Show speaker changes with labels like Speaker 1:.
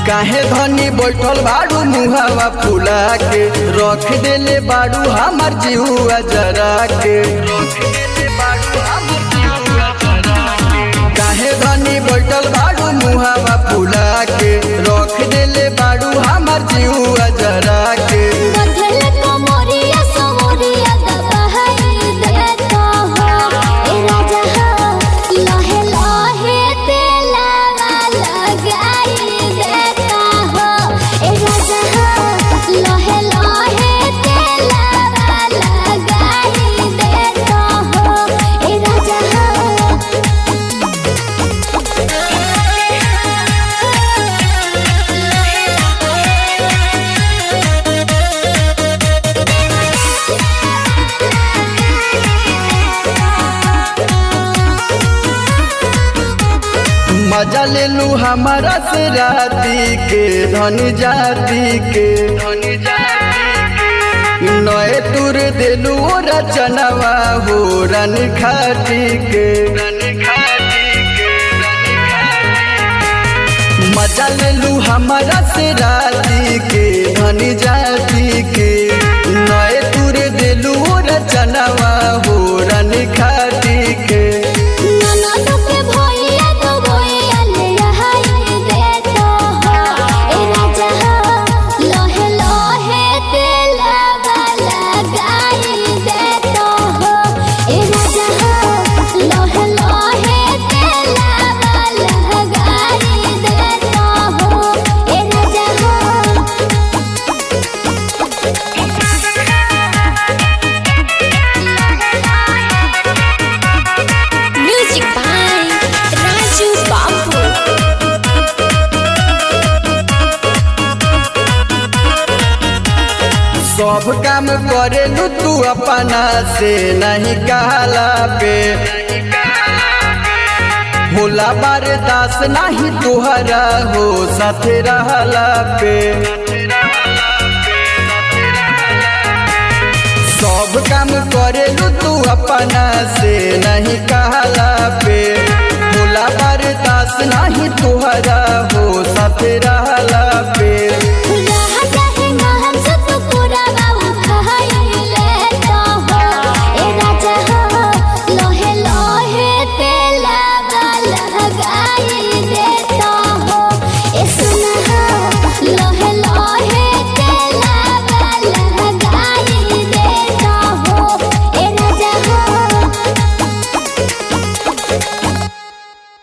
Speaker 1: काहे धनी बैठल बाड़ू मुहावा फुला के रख देले बाड़ू हमार जीवा जरा के। काहे धनी बैठल बाड़ू मुहावा फुला के रख देले बाड़ू हमार जीवा जरा के। मजा ले लू हमारा से राती के धनी जाती के। नए तुर दिलू रचनवा हो रन खाटी के। मजा ले लू हमारा से राती के धनी जाती के। नए तुर दिलू रचनवा हो रन खाटी के। सब काम करेलू तू अपना से नहीं कहला पे। होला बर्दाश्त नहीं तुहरा हो साथे रहला पे। सब काम करेलू तू अपना से नहीं कहला पे। होला बर्दाश्त नहीं तुहरा हो साथे रहला